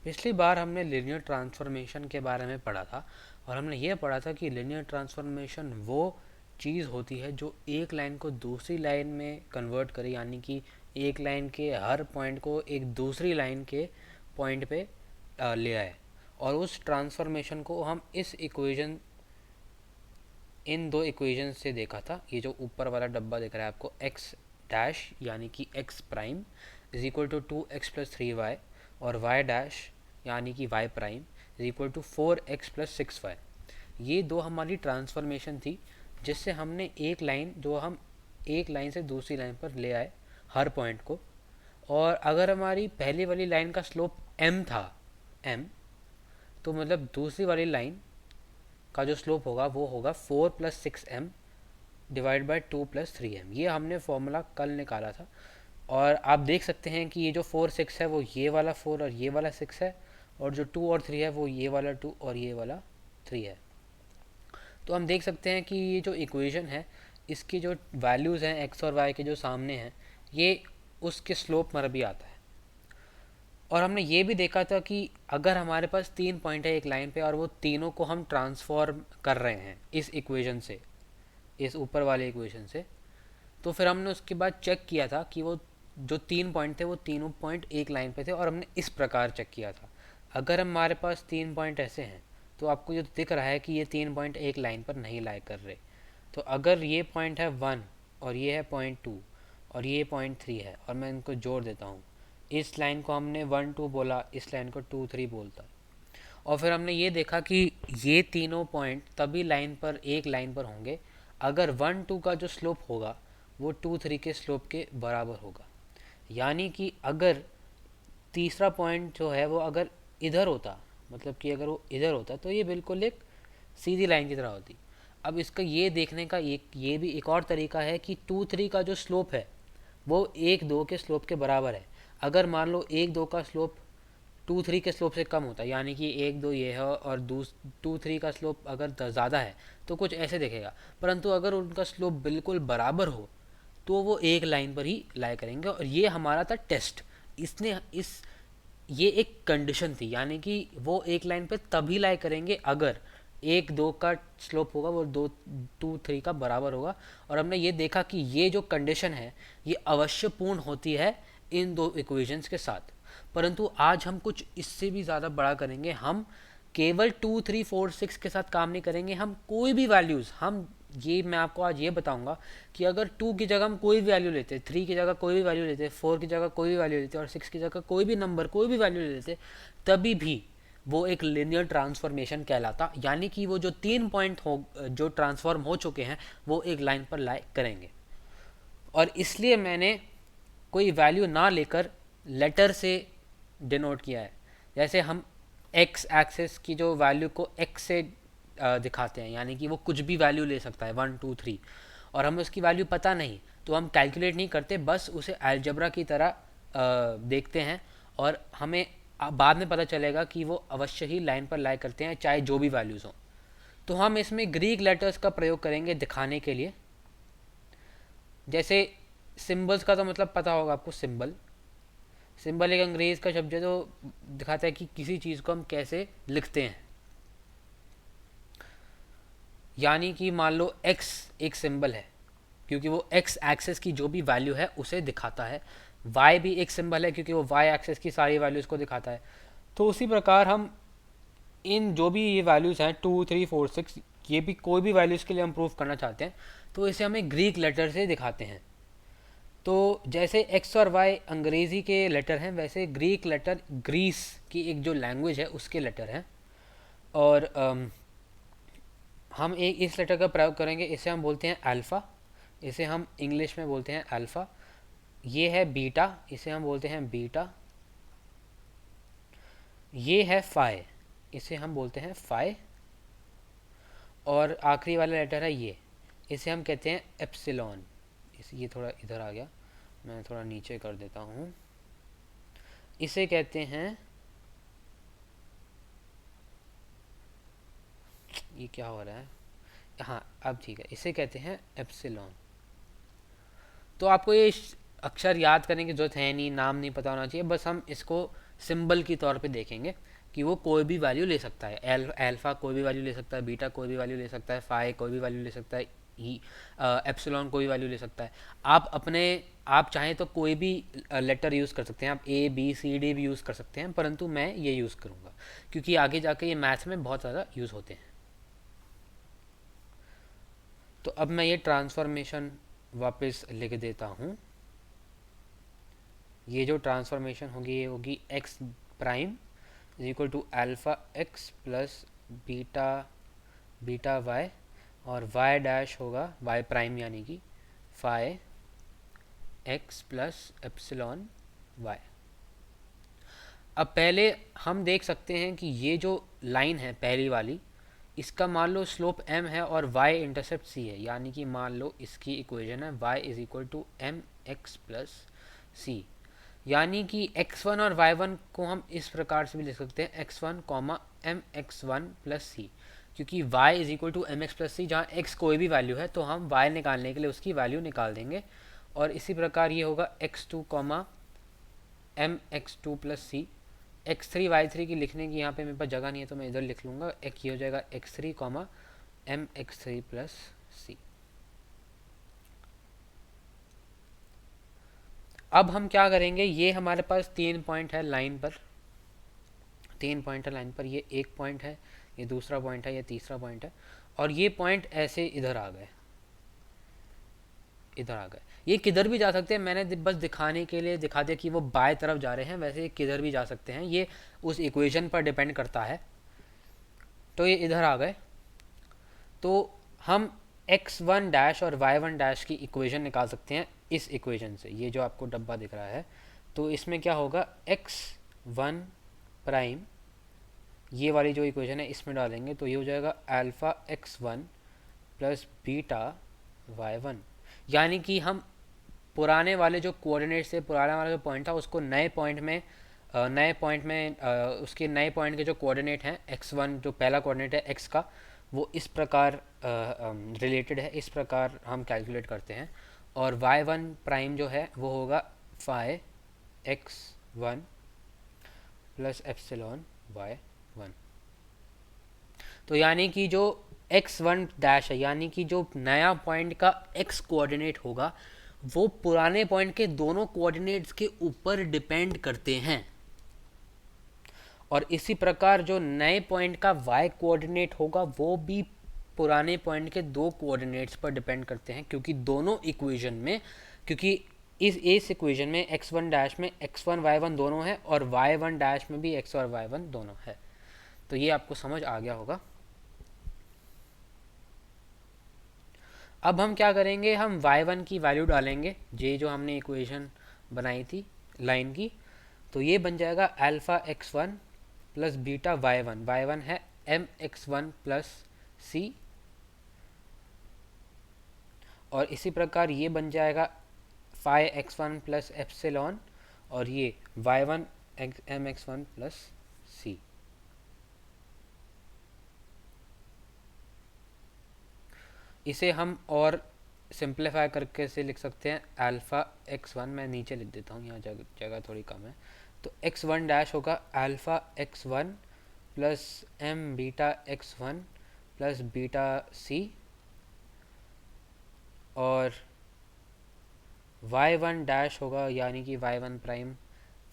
पिछली बार हमने linear transformation के बारे में पढ़ा था और हमने ये पढ़ा था कि लिनियर ट्रांसफॉर्मेशन वो चीज़ होती है जो एक लाइन को दूसरी लाइन में कन्वर्ट करे, यानी कि एक लाइन के हर पॉइंट को एक दूसरी लाइन के पॉइंट पे ले आए। और उस ट्रांसफॉर्मेशन को हम इस इक्वेशन इन दो इक्वेशन से देखा था। ये जो ऊपर वाला डब्बा दिख रहा है आपको, एक्स डैश यानी कि x prime is equal to 2x+3y, और y डैश यानी कि y prime is equal to 4x+6y। ये दो हमारी ट्रांसफॉर्मेशन थी जिससे हमने एक लाइन, जो हम एक लाइन से दूसरी लाइन पर ले आए हर पॉइंट को। और अगर हमारी पहली वाली लाइन का स्लोप m था, m, तो मतलब दूसरी वाली लाइन का जो स्लोप होगा वो होगा 4+6m डिवाइड बाई 2+3m। ये हमने फॉर्मूला कल निकाला था। और आप देख सकते हैं कि ये जो 4 6 है वो ये वाला 4 और ये वाला 6 है, और जो 2 और 3 है वो ये वाला 2 और ये वाला 3 है। तो हम देख सकते हैं कि ये जो इक्वेशन है इसकी जो वैल्यूज़ हैं एक्स और वाई के जो सामने हैं, ये उसके स्लोप पर भी आता है। और हमने ये भी देखा था कि अगर हमारे पास 3 पॉइंट है एक लाइन पे और वो तीनों को हम ट्रांसफॉर्म कर रहे हैं इस इक्वेशन से, इस ऊपर वाले इक्वेशन से, तो फिर हमने उसके बाद चेक किया था कि वो जो 3 पॉइंट थे वो तीनों पॉइंट एक लाइन पे थे। और हमने इस प्रकार चेक किया था, अगर हमारे पास 3 पॉइंट ऐसे हैं तो आपको जो दिख रहा है कि ये 3 पॉइंट एक लाइन पर नहीं लाई कर रहे। तो अगर ये पॉइंट है 1 और ये है पॉइंट 2 और ये पॉइंट 3 है, और मैं इनको जोड़ देता हूँ, इस लाइन को हमने 1 2 बोला, इस लाइन को 2 3 बोलता। और फिर हमने ये देखा कि ये तीनों पॉइंट तभी लाइन पर एक लाइन पर होंगे अगर 1 2 का जो स्लोप होगा वो 2 3 के स्लोप के बराबर होगा। यानी कि अगर तीसरा पॉइंट जो है वो अगर इधर होता, मतलब कि अगर वो इधर होता तो ये बिल्कुल एक सीधी लाइन की तरह होती। अब इसका ये देखने का ये भी एक और तरीका है कि 2 3 का जो स्लोप है वो 1 2 के स्लोप के बराबर है। अगर मान लो 1 2 का स्लोप 2 3 के स्लोप से कम होता है, यानी कि 1 2 ये है और 2 3 का स्लोप अगर ज़्यादा है तो कुछ ऐसे दिखेगा। परंतु अगर उनका स्लोप बिल्कुल बराबर हो तो वो एक लाइन पर ही लाई करेंगे। और ये हमारा था टेस्ट। इसने इस ये एक कंडीशन थी, यानी कि वो एक लाइन पे तभी लाई करेंगे अगर 1 2 का स्लोप होगा वो 2 3 का बराबर होगा। और हमने ये देखा कि ये जो कंडीशन है ये अवश्य पूर्ण होती है इन दो इक्वेशंस के साथ। परंतु आज हम कुछ इससे भी ज़्यादा बड़ा करेंगे। हम केवल 2 3 4 6 के साथ काम नहीं करेंगे, हम कोई भी वैल्यूज़, हम ये मैं आपको आज ये बताऊंगा कि अगर 2 की जगह हम कोई भी वैल्यू लेते, 3 की जगह कोई भी वैल्यू लेते, 4 की जगह कोई भी वैल्यू लेते और 6 की जगह कोई भी नंबर कोई भी वैल्यू ले लेते, तभी भी वो एक लिनियर ट्रांसफॉर्मेशन कहलाता। यानी कि वो जो 3 पॉइंट हो जो ट्रांसफॉर्म हो चुके हैं वो एक लाइन पर लाई करेंगे। और इसलिए मैंने कोई वैल्यू ना लेकर लेटर से डिनोट किया है। जैसे हम एक्स एक्सेस की जो वैल्यू को एक्स से दिखाते हैं, यानी कि वो कुछ भी वैल्यू ले सकता है 1 2 3, और हमें उसकी वैल्यू पता नहीं तो हम कैलकुलेट नहीं करते, बस उसे अलजेब्रा की तरह देखते हैं। और हमें बाद में पता चलेगा कि वो अवश्य ही लाइन पर लाई करते हैं चाहे जो भी वैल्यूज़ हों। तो हम इसमें ग्रीक लेटर्स का प्रयोग करेंगे दिखाने के लिए। जैसे सिंबल्स का तो मतलब पता होगा आपको, सिंबल सिंबल एक अंग्रेज का शब्द है जो दिखाता है कि किसी चीज़ को हम कैसे लिखते हैं। यानी कि मान लो x एक सिंबल है क्योंकि वो x एक्सेस की जो भी वैल्यू है उसे दिखाता है, y भी एक सिंबल है क्योंकि वो y एक्सेस की सारी वैल्यूज़ को दिखाता है। तो उसी प्रकार हम इन जो भी ये वैल्यूज़ हैं 2 3 4 6, ये भी कोई भी वैल्यूज़ के लिए हम प्रूव करना चाहते हैं तो इसे हमें ग्रीक लेटर से दिखाते हैं। तो जैसे एक्स और वाई अंग्रेज़ी के लेटर हैं, वैसे ग्रीक लेटर ग्रीस की एक जो लैंग्वेज है उसके लेटर हैं। और हम एक इस लेटर का प्रयोग करेंगे, इसे हम बोलते हैं अल्फ़ा, इसे हम इंग्लिश में बोलते हैं अल्फ़ा। ये है बीटा, इसे हम बोलते हैं बीटा। ये है फाई, इसे हम बोलते हैं फाई। और आखिरी वाला लेटर है ये, इसे हम कहते हैं एप्सिलॉन। ये थोड़ा इधर आ गया, मैं थोड़ा नीचे कर देता हूँ। इसे कहते हैं, ये क्या हो रहा है, हाँ अब ठीक है, इसे कहते हैं एप्सिलॉन। तो आपको ये अक्षर याद करने की जरूरत है नहीं, नाम नहीं पता होना चाहिए, बस हम इसको सिंबल की तौर पे देखेंगे कि वो कोई भी वैल्यू ले सकता है, अल्फा कोई भी वैल्यू ले सकता है, बीटा कोई भी वैल्यू ले सकता है, फाई कोई भी वैल्यू ले सकता है, एप्सिलॉन कोई भी वैल्यू ले सकता है। आप चाहें तो कोई भी लेटर यूज़ कर सकते हैं, आप ए बी सी डी भी यूज़ कर सकते हैं, परंतु मैं ये यूज़ करूँगा क्योंकि आगे जाके ये मैथ्स में बहुत ज़्यादा यूज़ होते हैं। तो अब मैं ये ट्रांसफॉर्मेशन वापस लिख देता हूँ। ये जो ट्रांसफॉर्मेशन होगी ये होगी x prime is equal to alpha x plus beta beta y, और वाई डैश होगा वाई प्राइम यानी कि phi x plus epsilon y. अब पहले हम देख सकते हैं कि ये जो लाइन है पहली वाली, इसका मान लो स्लोप m है और y इंटरसेप्ट c है, यानी कि मान लो इसकी इक्वेशन है y is equal to m x plus c, यानी कि x1 और y1 को हम इस प्रकार से भी लिख सकते हैं x1 comma m x one plus c, क्योंकि y is equal to m x plus c, जहाँ x कोई भी वैल्यू है तो हम y निकालने के लिए उसकी वैल्यू निकाल देंगे। और इसी प्रकार ये होगा x2 comma m x two plus c. x3 y3 की लिखने की यहाँ पे मेरे पास जगह नहीं है तो मैं इधर लिख लूँगा, एक ये हो जाएगा x3 comma m x three plus c. अब हम क्या करेंगे, ये हमारे पास 3 पॉइंट है लाइन पर, 3 पॉइंट है लाइन पर, ये एक पॉइंट है, ये दूसरा पॉइंट है, ये तीसरा पॉइंट है, और ये पॉइंट ऐसे इधर आ गए, इधर आ गए। ये किधर भी जा सकते हैं, मैंने बस दिखाने के लिए दिखा दिया कि वो बाएं तरफ जा रहे हैं, वैसे ये किधर भी जा सकते हैं, ये उस इक्वेशन पर डिपेंड करता है। तो ये इधर आ गए, तो हम x1 डैश और y1 डैश की इक्वेशन निकाल सकते हैं इस इक्वेशन से, ये जो आपको डब्बा दिख रहा है। तो इसमें क्या होगा, x1 प्राइम, ये वाली जो इक्वेशन है इसमें डालेंगे तो ये हो जाएगा alpha x1 plus beta y1, यानी कि हम पुराने वाले जो कोऑर्डिनेट्स थे, पुराना वाला जो पॉइंट था उसको नए पॉइंट में उसके नए पॉइंट के जो कोऑर्डिनेट हैं x1 जो पहला कोऑर्डिनेट है x का, वो इस प्रकार रिलेटेड है, इस प्रकार हम कैलकुलेट करते हैं। और y1 प्राइम जो है वो होगा phi x1 plus epsilon y1। तो यानी कि जो x1 डैश है, यानी कि जो नया पॉइंट का x कोऑर्डिनेट होगा वो पुराने पॉइंट के दोनों कोऑर्डिनेट्स के ऊपर डिपेंड करते हैं, और इसी प्रकार जो नए पॉइंट का y कोऑर्डिनेट होगा वो भी पुराने पॉइंट के दो कोऑर्डिनेट्स पर डिपेंड करते हैं, क्योंकि दोनों इक्वेशन में, क्योंकि इस इक्वेशन में x1 डैश में x1 y1 दोनों है और y1 डैश में भी x और y1 दोनों है। तो ये आपको समझ आ गया होगा। अब हम क्या करेंगे, हम y1 की वैल्यू डालेंगे, ये जो हमने इक्वेशन बनाई थी लाइन की, तो ये बन जाएगा alpha x1 plus beta y1, y1 है एम एक्स वन प्लस सी, और इसी प्रकार ये बन जाएगा फाई x1 प्लस एप्सिलॉन, और ये y1 m x one plus c. इसे हम और सिंप्लीफाई करके से लिख सकते हैं अल्फ़ा x1, मैं नीचे लिख देता हूँ, यहाँ जगह थोड़ी कम है, तो x1 डैश होगा alpha x1 plus m beta x1 plus beta c, और y1 डैश होगा यानी कि y1 prime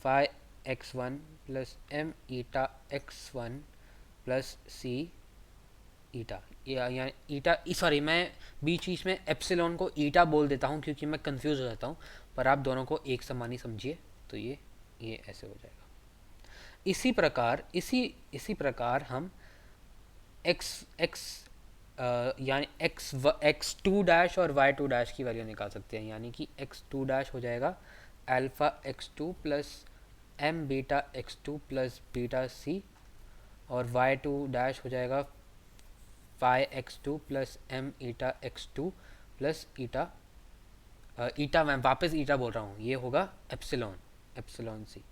phi x1 plus m eta x1 plus c eta, या ईटा, सॉरी मैं बीच बीच में एप्सिलॉन को ईटा बोल देता हूँ क्योंकि मैं कंफ्यूज हो जाता हूँ, पर आप दोनों को एक समान ही समझिए। तो ये ऐसे हो जाएगा। इसी प्रकार हम यानी x2 डैश और y2 डैश की वैल्यू निकाल सकते हैं, यानी कि x2 डैश हो जाएगा alpha x2 plus m beta x2 plus beta c, और y2 डैश हो जाएगा phi x2 plus m eta x2 plus eta मैं वापस ईटा बोल रहा हूँ, ये होगा एप्सिलॉन सी।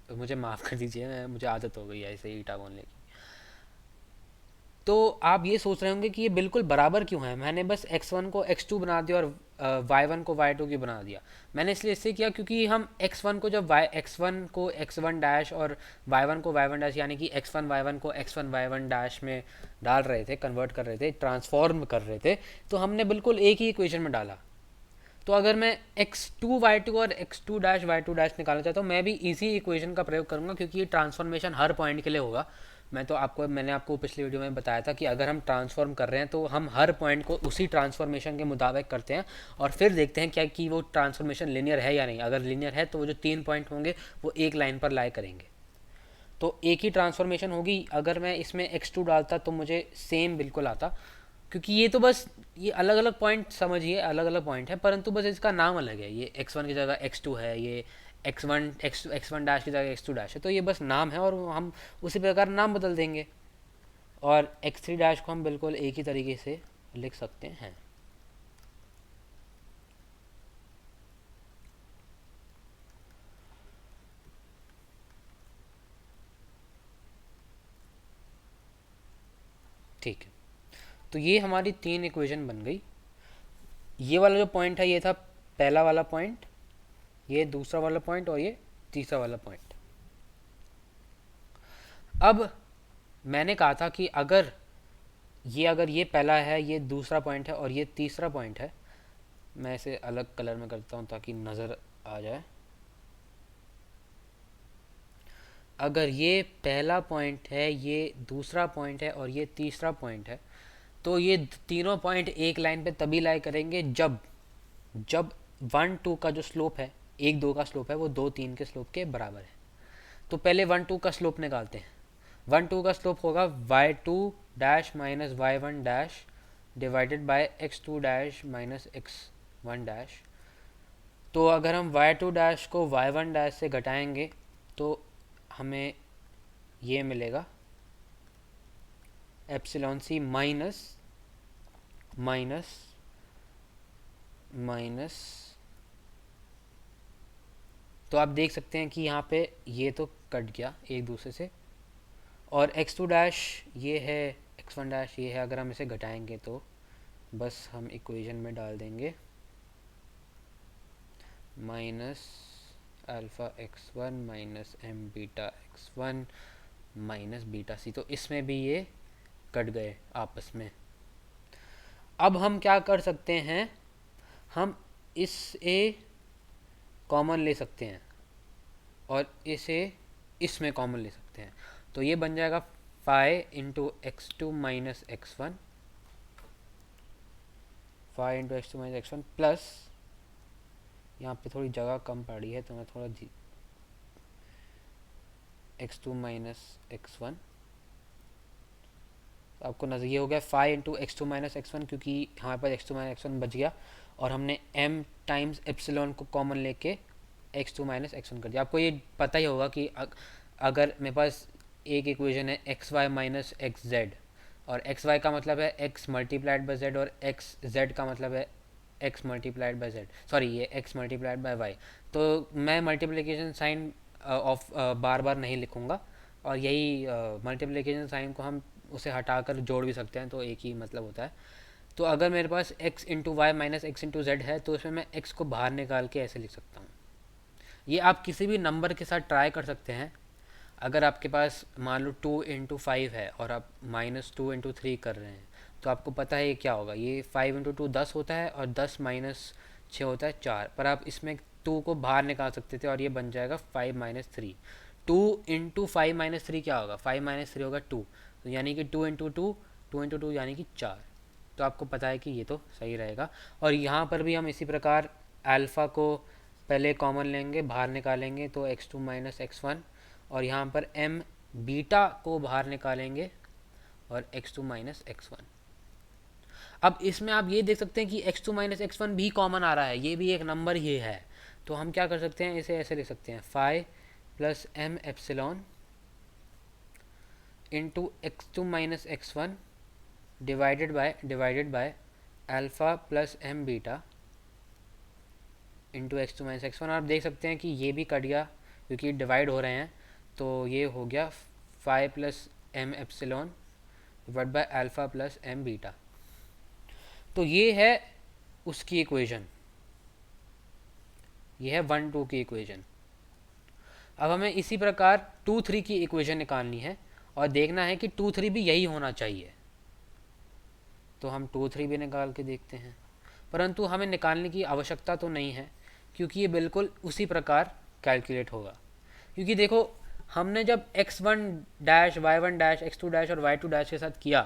तो मुझे माफ़ कर दीजिए, मुझे आदत हो गई है ऐसे ईटा बोलने की। तो आप ये सोच रहे होंगे कि ये बिल्कुल बराबर क्यों है, मैंने बस x1 को x2 बना दिया और y1 को y2 की बना दिया। मैंने इसलिए किया क्योंकि हम x1 को जब x1 को x1 डैश और y1 को y1 डैश यानी कि x1 y1 को x1 y1 डैश में डाल रहे थे, कन्वर्ट कर रहे थे, ट्रांसफॉर्म कर रहे थे, तो हमने बिल्कुल एक ही इक्वेशन में डाला। तो अगर मैं x2 y2 और x2 डैश y2 डैश निकालना चाहता हूँ, मैं भी इसी इक्वेशन का प्रयोग करूँगा क्योंकि ये ट्रांसफॉर्मेशन हर पॉइंट के लिए होगा। मैंने आपको पिछली वीडियो में बताया था कि अगर हम ट्रांसफॉर्म कर रहे हैं तो हम हर पॉइंट को उसी ट्रांसफॉर्मेशन के मुताबिक करते हैं और फिर देखते हैं क्या कि वो ट्रांसफॉर्मेशन लिनियर है या नहीं। अगर लिनियर है तो वो जो 3 पॉइंट होंगे वो एक लाइन पर लाई करेंगे, तो एक ही ट्रांसफॉर्मेशन होगी। अगर मैं इसमें x2 डालता तो मुझे सेम बिल्कुल आता, क्योंकि ये तो बस ये अलग अलग पॉइंट समझिए, अलग अलग पॉइंट है, परंतु बस इसका नाम अलग है। ये x1 की जगह x2 है, ये x1 डैश की जगह x2 डैश है, तो ये बस नाम है और हम उसी प्रकार नाम बदल देंगे और x3 डैश को हम बिल्कुल एक ही तरीके से लिख सकते हैं। ठीक है, तो ये हमारी 3 इक्वेशन बन गई। ये वाला जो पॉइंट है ये था पहला वाला पॉइंट, ये दूसरा वाला पॉइंट और ये तीसरा वाला पॉइंट। अब मैंने कहा था कि अगर ये पहला है, ये दूसरा पॉइंट है और ये तीसरा पॉइंट है, मैं इसे अलग कलर में करता हूँ ताकि नज़र आ जाए। अगर ये पहला पॉइंट है, ये दूसरा पॉइंट है और ये तीसरा पॉइंट है, तो ये तीनों पॉइंट एक लाइन पे तभी लाई करेंगे जब जब 1 2 का जो स्लोप है, 1 2 का स्लोप है वो 2 3 के स्लोप के बराबर है। तो पहले 1 2 का स्लोप निकालते हैं। 1 2 का स्लोप होगा y2 dash minus y1 dash divided by x2 dash minus x1 dash. तो अगर हम y2 डैश को y1 डैश से घटाएंगे तो हमें ये मिलेगा एप्सिलॉन सी माइनस माइनस माइनस। तो आप देख सकते हैं कि यहाँ पे ये तो कट गया एक दूसरे से, और x2 डैश ये है, x1 डैश ये है। अगर हम इसे घटाएंगे तो बस हम इक्वेशन में डाल देंगे minus alpha x1 minus m beta x1 minus beta c. तो इसमें भी ये कट गए आपस में। अब हम क्या कर सकते हैं, हम इस ए कॉमन ले सकते हैं और इसे इसमें कॉमन ले सकते हैं। तो ये बन जाएगा phi into x2 minus x1, phi into x2 minus x1 plus, यहाँ पे थोड़ी जगह कम पड़ी है तो मैं थोड़ा x2 माइनस x1, तो आपको नजर ये हो गया phi into x2 minus x1, क्योंकि हमारे पास x2 माइनस x1 बच गया और हमने m टाइम्स एप्सिलॉन को कॉमन लेके x2 माइनस x1 कर दिया। आपको ये पता ही होगा कि अगर मेरे पास एक इक्वेशन है x y minus x z, और एक्स वाई का मतलब है एक्स मल्टीप्लाइड बाय जेड और एक्स जेड का मतलब है x multiplied by z, sorry ये एक्स मल्टीप्लाइड बाय वाई। तो मैं मल्टीप्लिकेशन साइन ऑफ बार बार नहीं लिखूँगा, और यही मल्टीप्लिकेशन साइन को हम उसे हटाकर जोड़ भी सकते हैं तो एक ही मतलब होता है। तो अगर मेरे पास x into y minus x into z है तो उसमें मैं x को बाहर निकाल के ऐसे लिख सकता हूँ। ये आप किसी भी नंबर के साथ ट्राई कर सकते हैं। अगर आपके पास मान लो 2 इंटू 5 है और आप -2 इंटू 3 कर रहे हैं, तो आपको पता है ये क्या होगा, ये 5 इंटू 2 10 होता है और 10 माइनस 6 होता है 4, पर आप इसमें 2 को बाहर निकाल सकते थे और ये बन जाएगा 5 - 3। 2 इंटू 5 - 3 क्या होगा, 5 - 3 होगा 2, तो यानी कि 2 इंटू 2 यानी कि 4। तो आपको पता है कि ये तो सही रहेगा। और यहाँ पर भी हम इसी प्रकार अल्फ़ा को पहले कॉमन लेंगे, बाहर निकालेंगे तो x2 माइनस x1, और यहाँ पर m बीटा को बाहर निकालेंगे और x2 माइनस x1। अब इसमें आप ये देख सकते हैं कि x2 माइनस x1 भी कॉमन आ रहा है, ये भी एक नंबर ही है। तो हम क्या कर सकते हैं, इसे ऐसे लिख सकते हैं phi plus m epsilon into x2 minus x1 divided by alpha plus m beta into x2 minus x1। आप देख सकते हैं कि ये भी कट गया क्योंकि डिवाइड हो रहे हैं, तो ये हो गया phi plus m epsilon divide by alpha plus m beta. तो ये है उसकी इक्वेशन, ये है 1 2 की इक्वेशन। अब हमें इसी प्रकार 2 3 की इक्वेशन निकालनी है और देखना है कि 2 3 भी यही होना चाहिए। तो हम 2 3 भी निकाल के देखते हैं, परंतु हमें निकालने की आवश्यकता तो नहीं है, क्योंकि ये बिल्कुल उसी प्रकार कैलकुलेट होगा। क्योंकि देखो, हमने जब x1 dash y1 dash x2 dash और y2 डैश के साथ किया,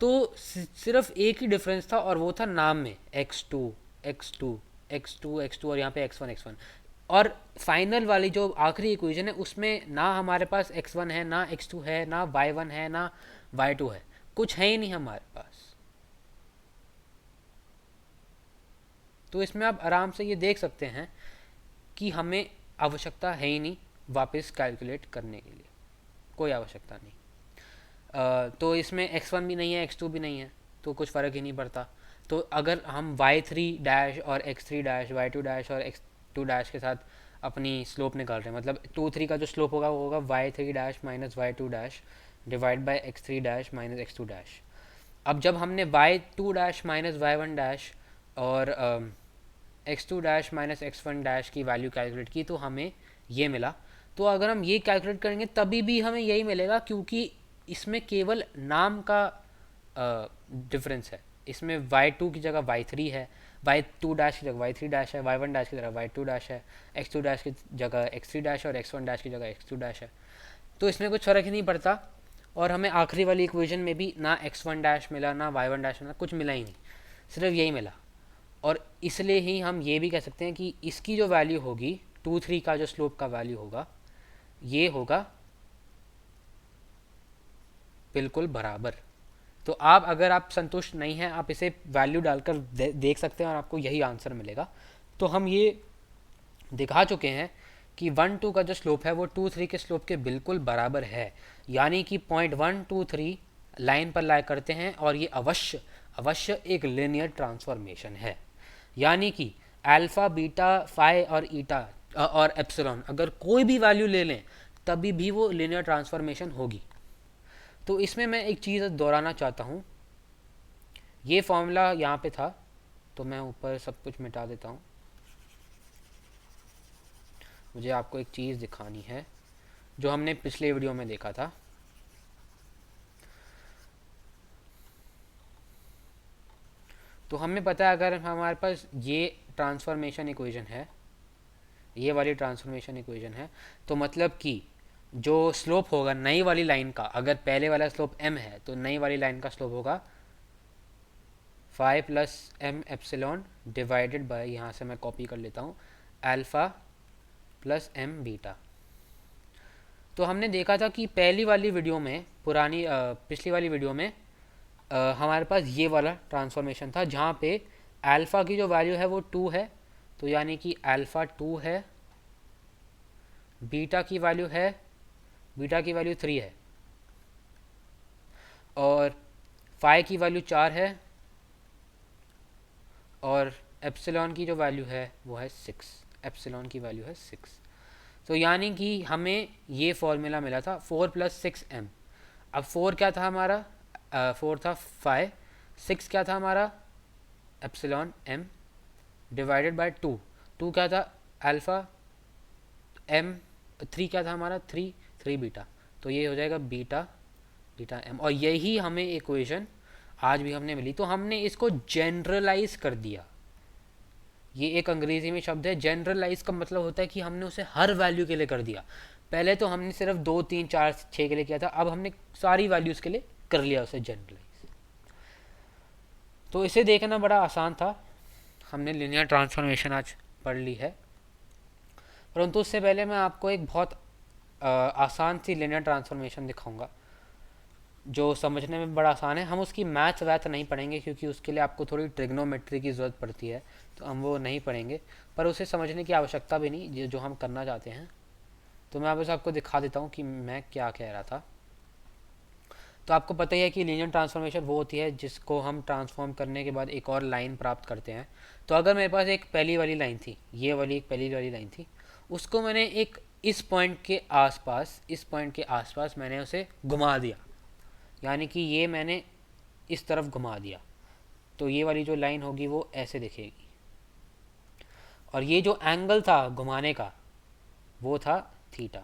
तो सिर्फ एक ही डिफरेंस था और वो था नाम में, x2 x2 x2 x2 और यहाँ पे x1 x1। और फाइनल वाली जो आखिरी इक्वेशन है उसमें ना हमारे पास x1 है, ना x2 है, ना y1 है, ना y2 है, कुछ है ही नहीं हमारे पास। तो इसमें आप आराम से ये देख सकते हैं कि हमें आवश्यकता है ही नहीं वापस कैलकुलेट करने के लिए, कोई आवश्यकता नहीं। तो इसमें x1 भी नहीं है, x2 भी नहीं है, तो कुछ फ़र्क ही नहीं पड़ता। तो अगर हम y3 डैश और x3 डैश, y2 डैश और x2 डैश के साथ अपनी स्लोप निकाल रहे हैं, मतलब 2 3 का जो स्लोप होगा वो होगा y3 dash minus y2 dash divide by x3 dash minus x2 dash. अब जब हमने y2 dash minus y1 dash और x2 dash minus x1 dash की वैल्यू कैलकुलेट की, तो हमें ये मिला। तो अगर हम ये कैलकुलेट करेंगे तभी भी हमें यही मिलेगा, क्योंकि इसमें केवल नाम का डिफरेंस है। इसमें y2 की जगह y3 है, y2 डैश की जगह y3 डैश है, y1 डैश की जगह y2 डैश है, x2 डैश की जगह x3 डैश और x1 डैश की जगह x2 डैश है। तो इसमें कुछ फ़र्क ही नहीं पड़ता। और हमें आखिरी वाली इक्वेशन में भी ना x1 डैश मिला, ना y1 डैश मिला, कुछ मिला ही नहीं, सिर्फ यही मिला। और इसलिए ही हम ये भी कह सकते हैं कि इसकी जो वैल्यू होगी, 2 3 का जो स्लोप का वैल्यू होगा, ये होगा बिल्कुल बराबर। तो आप, अगर आप संतुष्ट नहीं हैं, आप इसे वैल्यू डालकर देख सकते हैं और आपको यही आंसर मिलेगा। तो हम ये दिखा चुके हैं कि 1 2 का जो स्लोप है वो 2 3 के स्लोप के बिल्कुल बराबर है, यानी कि पॉइंट 1 2 3 लाइन पर लाई करते हैं और ये अवश्य अवश्य एक लिनियर ट्रांसफॉर्मेशन है। यानी कि अल्फ़ा बीटा फाई और ईटा और एप्सिलॉन अगर कोई भी वैल्यू ले लें तभी भी वो लिनियर ट्रांसफॉर्मेशन होगी। तो इसमें मैं एक चीज़ दोहराना चाहता हूँ, ये फॉर्मूला यहाँ पे था, तो मैं ऊपर सब कुछ मिटा देता हूँ। मुझे आपको एक चीज़ दिखानी है जो हमने पिछले वीडियो में देखा था। तो हमें पता है अगर हमारे पास ये ट्रांसफॉर्मेशन इक्वेशन है, ये वाली ट्रांसफॉर्मेशन इक्वेशन है, तो मतलब कि जो स्लोप होगा नई वाली लाइन का, अगर पहले वाला स्लोप m है तो नई वाली लाइन का स्लोप होगा phi plus m epsilon divided by, यहाँ से मैं कॉपी कर लेता हूँ, अल्फ़ा प्लस एम बीटा। तो हमने देखा था कि पहली वाली वीडियो में, पिछली वाली वीडियो में हमारे पास ये वाला ट्रांसफॉर्मेशन था जहाँ पे अल्फ़ा की जो वैल्यू है वो 2 है, तो यानी कि अल्फ़ा 2 है, बीटा की वैल्यू 3 है, और फाई की वैल्यू 4 है, और एप्सिलॉन की जो वैल्यू है वो है 6, एप्सिलॉन की वैल्यू है 6। तो यानी कि हमें ये फॉर्मूला मिला था 4 प्लस 6m। अब 4 क्या था हमारा, 4 था फाई, 6 क्या था हमारा एप्सिलॉन m डिवाइडेड बाय 2, 2 क्या था अल्फ़ा m, 3 क्या था हमारा 3 बीटा। तो ये हो जाएगा बीटा m, और यही हमें इक्वेशन आज भी हमने मिली। तो हमने इसको जनरलाइज कर दिया। ये एक अंग्रेजी में शब्द है, जनरलाइज का मतलब होता है कि हमने उसे हर वैल्यू के लिए कर दिया। पहले तो हमने सिर्फ 2 3 4 6 के लिए किया था, अब हमने सारी वैल्यूज़ के लिए कर लिया उसे जनरलाइज। तो इसे देखना बड़ा आसान था, हमने लिनियर ट्रांसफॉर्मेशन आज पढ़ ली है। परंतु उससे पहले मैं आपको एक बहुत आसान सी लिनियर ट्रांसफॉर्मेशन दिखाऊंगा जो समझने में बड़ा आसान है। हम उसकी मैथ वैथ नहीं पढ़ेंगे क्योंकि उसके लिए आपको थोड़ी ट्रिग्नोमेट्री की ज़रूरत पड़ती है, तो हम वो नहीं पढ़ेंगे, पर उसे समझने की आवश्यकता भी नहीं जो हम करना चाहते हैं। तो मैं बस आपको दिखा देता हूँ कि मैं क्या कह रहा था। तो आपको पता ही है कि लीनियर ट्रांसफॉर्मेशन वो होती है जिसको हम ट्रांसफॉर्म करने के बाद एक और लाइन प्राप्त करते हैं। तो अगर मेरे पास एक पहली वाली लाइन थी, ये वाली एक पहली वाली लाइन थी, उसको मैंने एक इस पॉइंट के आसपास मैंने उसे घुमा दिया, यानी कि ये मैंने इस तरफ घुमा दिया, तो ये वाली जो लाइन होगी वो ऐसे दिखेगी, और ये जो एंगल था घुमाने का वो था थीटा।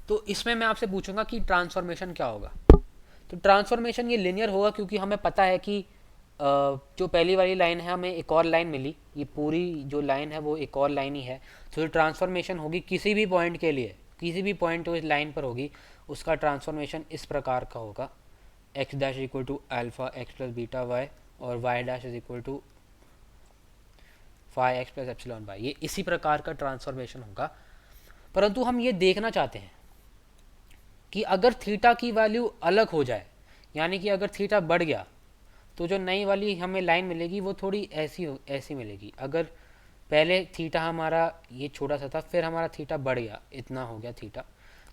तो इसमें मैं आपसे पूछूंगा कि ट्रांसफॉर्मेशन क्या होगा। तो ट्रांसफॉर्मेशन ये लिनियर होगा, क्योंकि हमें पता है कि जो पहली वाली लाइन है हमें एक और लाइन मिली, ये पूरी जो लाइन है वो एक और लाइन ही है। तो जो ट्रांसफॉर्मेशन होगी किसी भी पॉइंट के लिए, किसी भी पॉइंट जो इस लाइन पर होगी उसका ट्रांसफॉर्मेशन इस प्रकार का होगा, x dash equal to alpha x plus beta y और y dash is equal to phi x plus epsilon y. ये इसी प्रकार का ट्रांसफॉर्मेशन होगा। परंतु हम ये देखना चाहते हैं कि अगर थीटा की वैल्यू अलग हो जाए, यानी कि अगर थीटा बढ़ गया तो जो नई वाली हमें लाइन मिलेगी वो थोड़ी ऐसी मिलेगी। अगर पहले थीटा हमारा ये छोटा सा था, फिर हमारा थीटा बढ़ गया, इतना हो गया थीटा,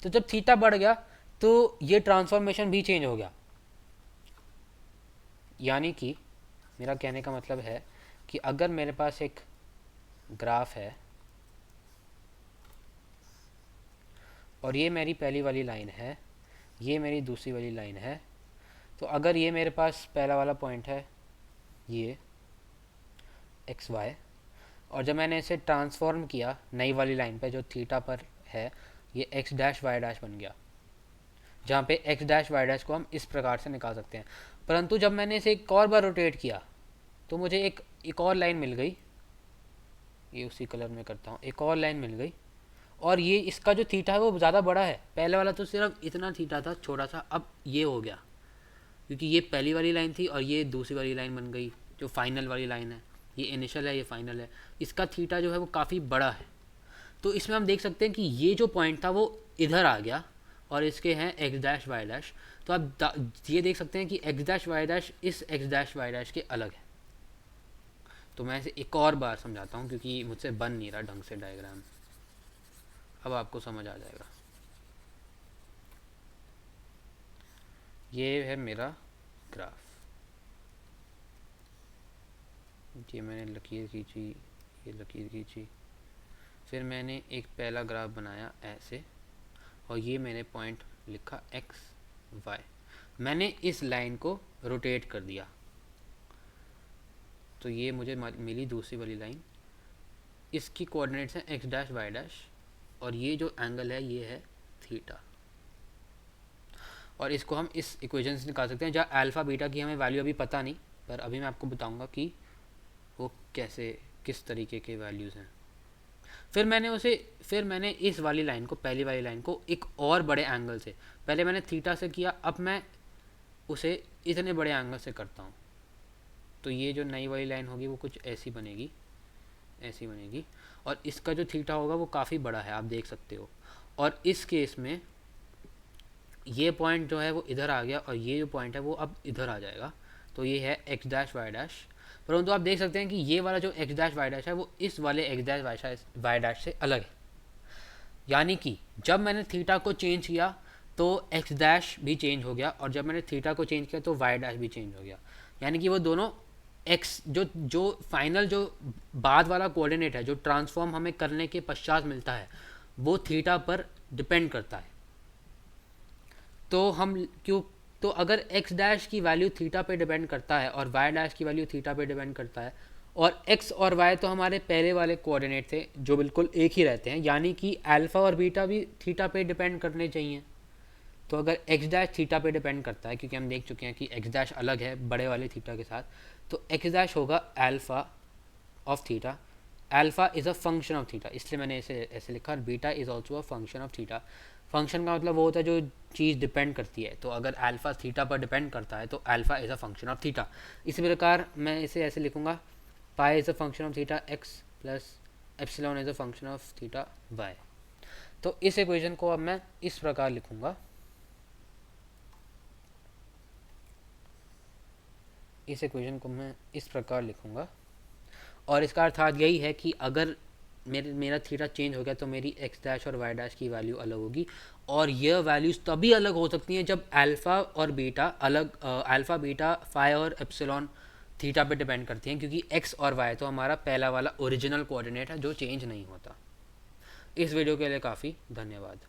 तो जब थीटा बढ़ गया तो ये ट्रांसफॉर्मेशन भी चेंज हो गया। यानी कि मेरा कहने का मतलब है कि अगर मेरे पास एक ग्राफ है और ये मेरी पहली वाली लाइन है, ये मेरी दूसरी वाली लाइन है, तो अगर ये मेरे पास पहला वाला पॉइंट है ये एक्स वाई, और जब मैंने इसे ट्रांसफॉर्म किया नई वाली लाइन पे जो थीटा पर है, ये एक्स डैश वाई डैश बन गया, जहाँ पे एक्स डैश वाई डैश को हम इस प्रकार से निकाल सकते हैं। परंतु जब मैंने इसे एक और बार रोटेट किया तो मुझे एक और लाइन मिल गई, ये उसी कलर में करता हूँ, एक और लाइन मिल गई, और ये इसका जो थीटा है वो ज़्यादा बड़ा है। पहले वाला तो सिर्फ इतना थीटा था छोटा सा, अब ये हो गया, क्योंकि ये पहली वाली लाइन थी और ये दूसरी वाली लाइन बन गई जो फाइनल वाली लाइन है। ये इनिशियल है, ये फाइनल है, इसका थीटा जो है वो काफ़ी बड़ा है। तो इसमें हम देख सकते हैं कि ये जो पॉइंट था वो इधर आ गया और इसके हैं एक्स डैश वाई डैश। तो आप ये देख सकते हैं कि एक्स डैश वाई डैश इस एक्स डैश वाई डैश के अलग है। तो मैं इसे एक और बार समझाता हूँ क्योंकि मुझसे बन नहीं रहा ढंग से डायग्राम, अब आपको समझ आ जाएगा। ये है मेरा ग्राफ, ये मैंने लकीर खींची, ये लकीर खींची, फिर मैंने एक पहला ग्राफ बनाया ऐसे, और ये मैंने पॉइंट लिखा एक्स वाई, मैंने इस लाइन को रोटेट कर दिया, तो ये मुझे मिली दूसरी वाली लाइन, इसकी कोऑर्डिनेट्स हैं एक्स डैश वाई डैश, और ये जो एंगल है ये है थीटा। और इसको हम इस इक्वेशन से निकाल सकते हैं, जहाँ अल्फ़ा बीटा की हमें वैल्यू अभी पता नहीं, पर अभी मैं आपको बताऊंगा कि वो कैसे, किस तरीके के वैल्यूज़ हैं। फिर मैंने इस वाली लाइन को, पहली वाली लाइन को एक और बड़े एंगल से, पहले मैंने थीटा से किया, अब मैं उसे इतने बड़े एंगल से करता हूँ। तो ये जो नई वाली लाइन होगी वो कुछ ऐसी बनेगी, ऐसी बनेगी, और इसका जो थीटा होगा वो काफ़ी बड़ा है, आप देख सकते हो। और इस केस में ये पॉइंट जो है वो इधर आ गया और ये जो पॉइंट है वो अब इधर आ जाएगा, तो ये है एक्स डैश वाई डैश। परंतु आप देख सकते हैं कि ये वाला जो एक्स डैश वाई डैश है वो इस वाले एक्स डैश वाई डैश से अलग है। यानी कि जब मैंने थीटा को चेंज किया तो एक्स डैश भी चेंज हो गया, और जब मैंने थीटा को चेंज किया तो वाई डैश भी चेंज हो गया। यानी कि वो दोनों एक्स जो फाइनल जो बाद वाला कोऑर्डिनेट है, जो ट्रांसफॉर्म हमें करने के पश्चात मिलता है, वो थीटा पर डिपेंड करता है। तो हम क्यों, तो अगर एक्स डैश की वैल्यू थीटा पे डिपेंड करता है और वाई डैश की वैल्यू थीटा पे डिपेंड करता है, और एक्स और वाई तो हमारे पहले वाले कोऑर्डिनेट थे जो बिल्कुल एक ही रहते हैं, यानी कि अल्फ़ा और बीटा भी थीटा पे डिपेंड करने चाहिए। तो अगर एक्स डैश थीटा पे डिपेंड करता है, क्योंकि हम देख चुके हैं कि एक्स डैश अलग है बड़े वाले थीटा के साथ, तो एक्स डैश होगा alpha of theta. Alpha is a function of theta, इसलिए मैंने इसे ऐसे लिखा, और beta is also a function of theta. Function का मतलब वो होता है जो चीज़ डिपेंड करती है, तो अगर अल्फ़ा थीटा पर डिपेंड करता है तो alpha is a function of theta. इसी प्रकार मैं इसे ऐसे लिखूँगा, pi is a function of theta x plus epsilon is a function of theta y. तो इस इक्वेशन को अब मैं इस प्रकार लिखूँगा, इस इक्वेशन को मैं इस प्रकार लिखूँगा, और इसका अर्थात यही है कि अगर मेरा थीटा चेंज हो गया तो मेरी एक्स डैश और वाई डैश की वैल्यू अलग होगी, और यह वैल्यूज़ तभी अलग हो सकती हैं जब अल्फ़ा और बीटा अलग, अल्फ़ा बीटा फाई और एप्सिलॉन थीटा पे डिपेंड करती हैं, क्योंकि एक्स और वाई तो हमारा पहला वाला ओरिजिनल कोऑर्डिनेट है जो चेंज नहीं होता। इस वीडियो के लिए काफ़ी धन्यवाद।